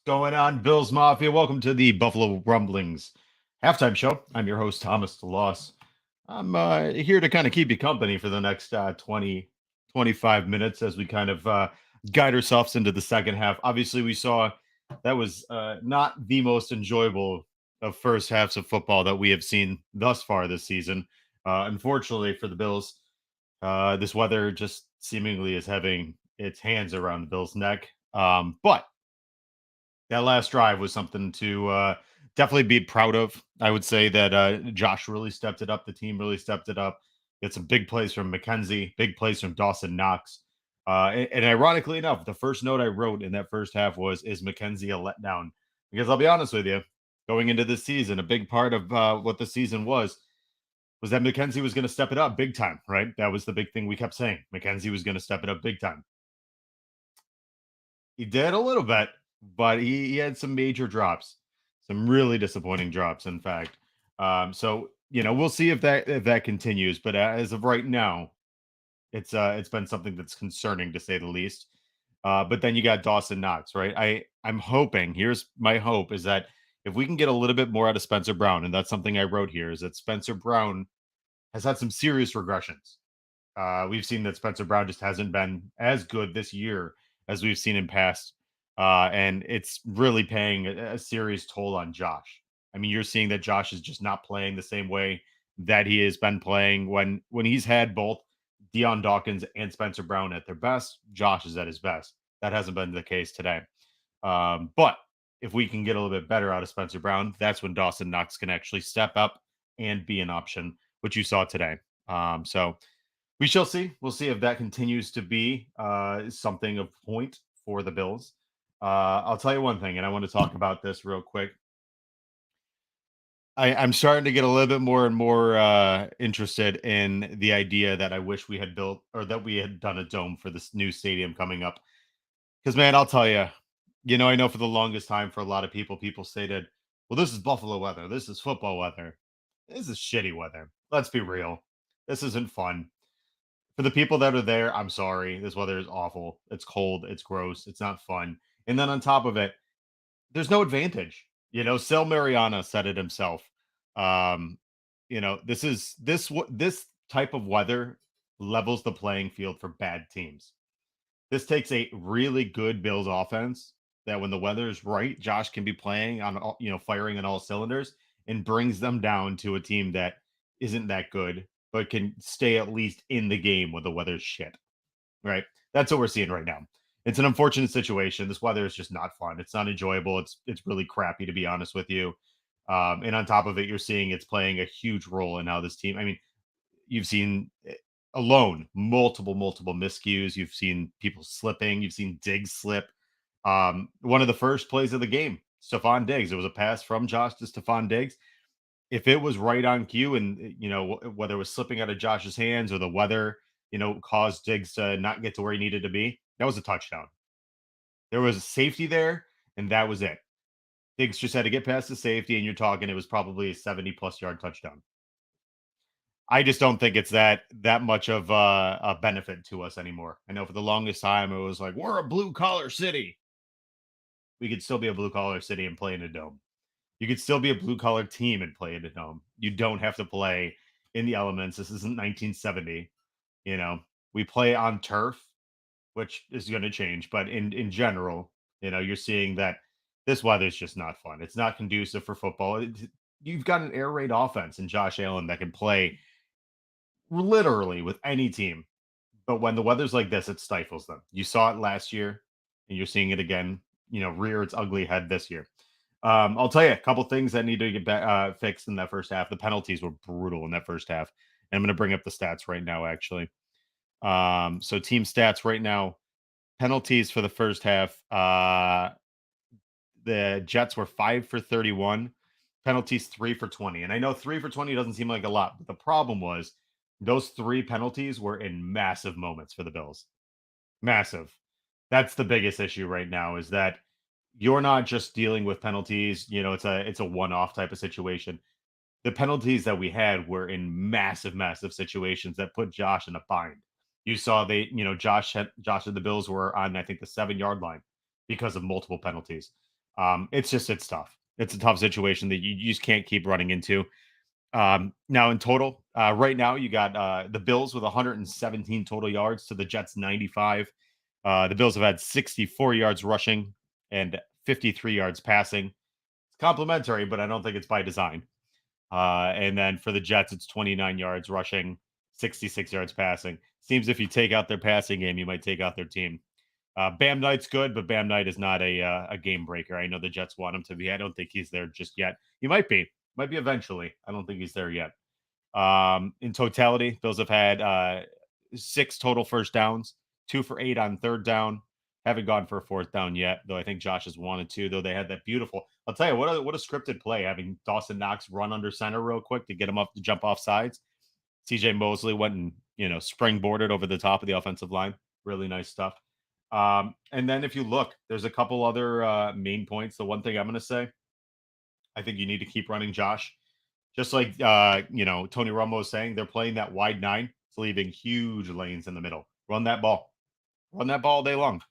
Going on, Bills Mafia? Welcome to the Buffalo Rumblings halftime show. I'm your host, Thomas DeLaus. I'm here to kind of keep you company for the next 20, 25 minutes as we kind of guide ourselves into the second half. Obviously, we saw that was not the most enjoyable of first halves of football that we have seen thus far this season. Unfortunately for the Bills, this weather just seemingly is having its hands around the Bills' neck. But that last drive was something to definitely be proud of. I would say that Josh really stepped it up. The team really stepped it up. Get some big plays from McKenzie, big plays from Dawson Knox. And ironically enough, the first note I wrote in that first half was, "Is McKenzie a letdown?" Because I'll be honest with you, going into this season, a big part of what the season was that McKenzie was going to step it up big time, right? That was the big thing we kept saying. McKenzie was going to step it up big time. He did a little bit, but he had some major drops, some really disappointing drops, in fact. So we'll see if that continues. But as of right now, it's been something that's concerning to say the least. But then you got Dawson Knox, right? I'm hoping. Here's my hope is that if we can get a little bit more out of Spencer Brown, and that's something I wrote here, is that Spencer Brown has had some serious regressions. We've seen that Spencer Brown just hasn't been as good this year as we've seen in past, and it's really paying a serious toll on Josh. I mean, you're seeing that Josh is just not playing the same way that he has been playing when he's had both Deion Dawkins and Spencer Brown at their best. Josh is at his best. That hasn't been the case today. But if we can get a little bit better out of Spencer Brown, that's when Dawson Knox can actually step up and be an option, which you saw today. So we shall see. We'll see if that continues to be something of point for the Bills. I'll tell you one thing, and I want to talk about this real quick. I'm starting to get a little bit more and more interested in the idea that I wish we had built or that we had done a dome for this new stadium coming up. Because, man, I'll tell you, I know for the longest time for a lot of people stated, well, this is Buffalo weather. This is football weather. This is shitty weather. Let's be real. This isn't fun. For the people that are there, I'm sorry. This weather is awful. It's cold. It's gross. It's not fun. And then on top of it, there's no advantage. Sel Mariana said it himself. Um, this type of weather levels the playing field for bad teams. This takes a really good Bills offense that when the weather is right, Josh can be playing on all, firing on all cylinders and brings them down to a team that isn't that good, but can stay at least in the game when the weather's shit. Right? That's what we're seeing right now. It's an unfortunate situation. This weather is just not fun. It's not enjoyable. It's really crappy to be honest with you. And on top of it, you're seeing it's playing a huge role in how this team. I mean, you've seen alone multiple miscues. You've seen people slipping. You've seen Diggs slip. One of the first plays of the game, Stephon Diggs. It was a pass from Josh to Stephon Diggs. If it was right on cue, and whether it was slipping out of Josh's hands or the weather, caused Diggs to not get to where he needed to be, that was a touchdown. There was a safety there, and that was it. Diggs just had to get past the safety, and you're talking it was probably a 70+ yard touchdown. I just don't think it's that much of a benefit to us anymore. I know for the longest time it was like we're a blue collar city. We could still be a blue collar city and play in a dome. You could still be a blue collar team and play in a dome. You don't have to play in the elements. This isn't 1970. We play on turf, which is going to change, but in general, you're seeing that this weather is just not fun. It's not conducive for football. You've got an air raid offense in Josh Allen that can play literally with any team. But when the weather's like this, it stifles them. You saw it last year, and you're seeing it again, rear its ugly head this year. I'll tell you a couple things that need to get fixed in that first half. The penalties were brutal in that first half. And I'm going to bring up the stats right now, actually. So team stats right now, penalties for the first half. The Jets were 5 for 31, penalties 3 for 20. And I know 3 for 20 doesn't seem like a lot, but the problem was those 3 penalties were in massive moments for the Bills. Massive. That's the biggest issue right now is that you're not just dealing with penalties, it's a one-off type of situation. The penalties that we had were in massive situations that put Josh in a bind. You saw Josh and the Bills were on, I think, the 7-yard line because of multiple penalties. It's tough. It's a tough situation that you just can't keep running into. Now in total, right now you got the Bills with 117 total yards to the Jets 95. The Bills have had 64 yards rushing and 53 yards passing. It's complimentary, but I don't think it's by design. And then for the Jets, it's 29 yards rushing, 66 yards passing. Seems if you take out their passing game, you might take out their team. Bam Knight's good, but Bam Knight is not a game breaker. I know the Jets want him to be. I don't think he's there just yet. He might be eventually. I don't think he's there yet. In totality, Bills have had 6 total first downs, 2 for 8 on third down. Haven't gone for a fourth down yet, though I think Josh has wanted to, though they had that beautiful. I'll tell you what a scripted play, having Dawson Knox run under center real quick to get him up to jump off sides. CJ Mosley went and, springboarded over the top of the offensive line. Really nice stuff. And then if you look, there's a couple other main points. The one thing I'm going to say, I think you need to keep running Josh. Just like Tony Romo was saying, they're playing that wide 9. It's leaving huge lanes in the middle. Run that ball. Run that ball all day long.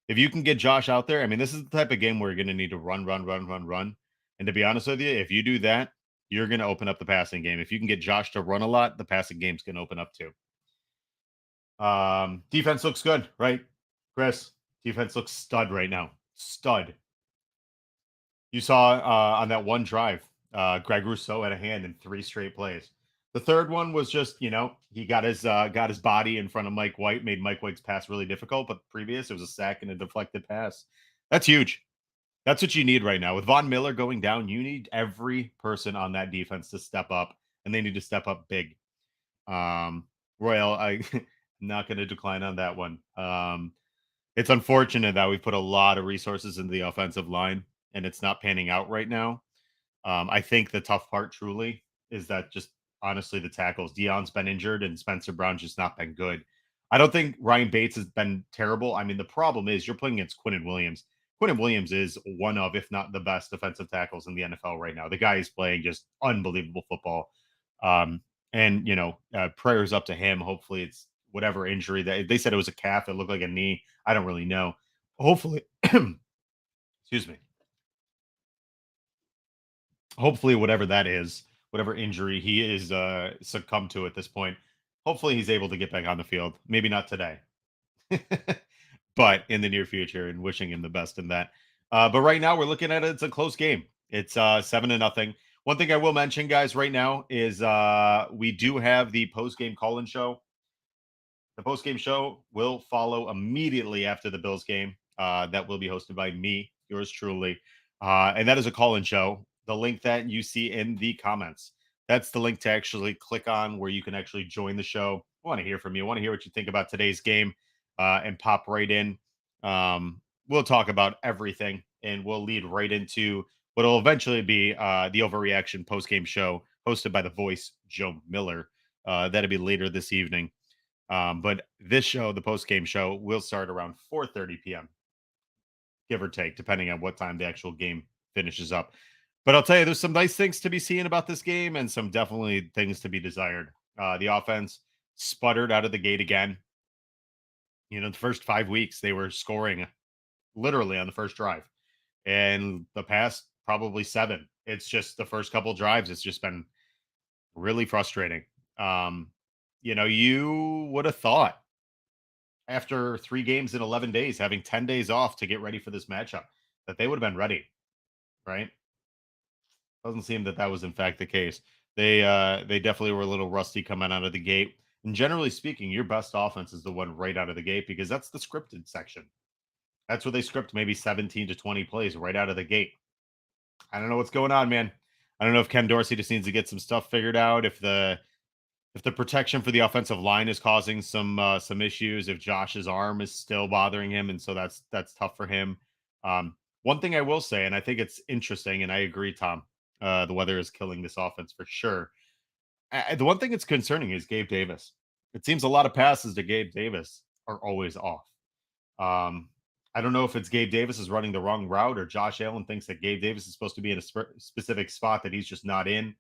If you can get Josh out there, I mean, this is the type of game where you're going to need to run. And to be honest with you, if you do that, you're going to open up the passing game. If you can get Josh to run a lot, the passing game's going to open up too. Defense looks good, right? Chris, defense looks stud right now. Stud. You saw on that one drive, Greg Rousseau had a hand in 3 straight plays. The third one was just, he got his body in front of Mike White, made Mike White's pass really difficult. But previous, it was a sack and a deflected pass. That's huge. That's what you need right now. With Von Miller going down, you need every person on that defense to step up, and they need to step up big. Royal, I'm not going to decline on that one. It's unfortunate that we've put a lot of resources into the offensive line, and it's not panning out right now. I think the tough part truly is that just honestly the tackles. Deion's been injured and Spencer Brown's just not been good. I don't think Ryan Bates has been terrible. I mean, the problem is you're playing against Quinnen Williams. Quinnen Williams is one of, if not the best defensive tackles in the NFL right now. The guy is playing just unbelievable football. And prayers up to him. Hopefully it's whatever injury that they said it was a calf. It looked like a knee. I don't really know. Hopefully, excuse me. Hopefully whatever that is, whatever injury he is succumbed to at this point, hopefully he's able to get back on the field. Maybe not today, but in the near future, and wishing him the best in that. But right now we're looking at it. It's a close game. It's 7-0. One thing I will mention, guys, right now is we do have the post-game call-in show. The post-game show will follow immediately after the Bills game. That will be hosted by me, yours truly. And that is a call-in show. The link that you see in the comments, that's the link to actually click on where you can actually join the show. I want to hear from you. I want to hear what you think about today's game and pop right in. We'll talk about everything, and we'll lead right into what will eventually be the Overreaction post-game show hosted by the voice, Joe Miller. That'll be later this evening. But this show, the post-game show, will start around 4:30 p.m., give or take, depending on what time the actual game finishes up. But I'll tell you, there's some nice things to be seen about this game and some definitely things to be desired. The offense sputtered out of the gate again. The first 5 weeks, they were scoring literally on the first drive. And the past probably 7, it's just the first couple drives, it's just been really frustrating. You would have thought after 3 games in 11 days, having 10 days off to get ready for this matchup, that they would have been ready, right? Doesn't seem that was in fact the case. They definitely were a little rusty coming out of the gate. And generally speaking, your best offense is the one right out of the gate because that's the scripted section. That's where they script maybe 17 to 20 plays right out of the gate. I don't know what's going on, man. I don't know if Ken Dorsey just needs to get some stuff figured out. If the protection for the offensive line is causing some issues, if Josh's arm is still bothering him, and so that's tough for him. One thing I will say, and I think it's interesting, and I agree, Tom, the weather is killing this offense for sure. The one thing that's concerning is Gabe Davis. It seems a lot of passes to Gabe Davis are always off. I don't know if it's Gabe Davis is running the wrong route or Josh Allen thinks that Gabe Davis is supposed to be in a specific spot that he's just not in.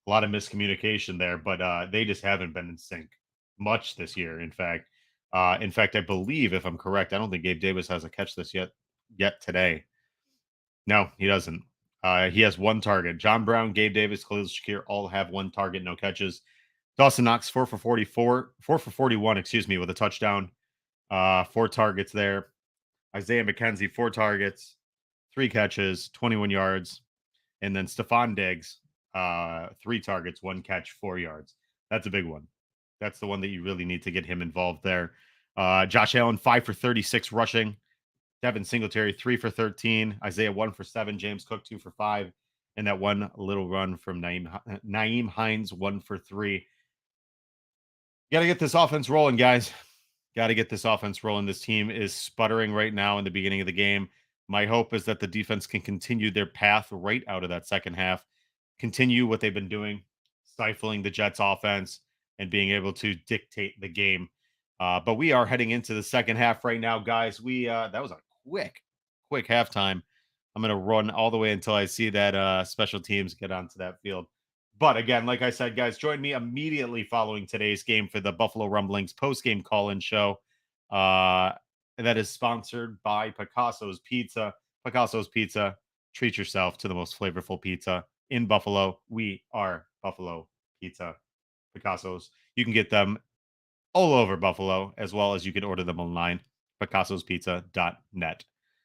A lot of miscommunication there, but they just haven't been in sync much this year. In fact, I believe, if I'm correct, I don't think Gabe Davis has a catch this yet today. No, he doesn't. He has one target. John Brown, Gabe Davis, Khalil Shakir all have one target, no catches. Dawson Knox, 4 for 41, excuse me, with a touchdown. Four targets there. Isaiah McKenzie, four targets, three catches, 21 yards. And then Stephon Diggs, three targets, one catch, 4 yards. That's a big one. That's the one that you really need to get him involved there. Josh Allen, 5 for 36 rushing. Devin Singletary, 3 for 13. Isaiah, 1 for 7. James Cook, 2 for 5. And that one little run from Naeem Hines, 1 for 3. Got to get this offense rolling, guys. Got to get this offense rolling. This team is sputtering right now in the beginning of the game. My hope is that the defense can continue their path right out of that second half, continue what they've been doing, stifling the Jets offense and being able to dictate the game. But we are heading into the second half right now, guys. That was a quick halftime. I'm going to run all the way until I see that special teams get onto that field. But again, like I said, guys, join me immediately following today's game for the Buffalo Rumblings postgame call-in show. That is sponsored by Picasso's Pizza. Picasso's Pizza. Treat yourself to the most flavorful pizza in Buffalo. We are Buffalo Pizza. Picasso's. You can get them all over Buffalo, as well as you can order them online. Picasso'sPizza.net.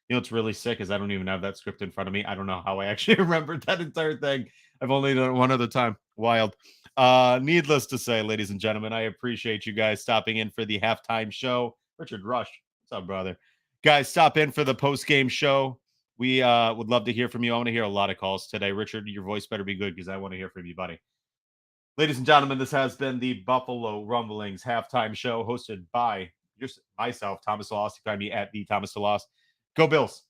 You know what's really sick is I don't even have that script in front of me. I don't know how I actually remembered that entire thing. I've only done it one other time. Wild. Needless to say, ladies and gentlemen, I appreciate you guys stopping in for the halftime show. Richard Rush, what's up, brother? Guys, stop in for the post-game show. We would love to hear from you. I want to hear a lot of calls today. Richard, your voice better be good because I want to hear from you, buddy. Ladies and gentlemen, this has been the Buffalo Rumblings halftime show hosted by myself, Thomas DeLaus. You can find me at the Thomas DeLaus. Go Bills.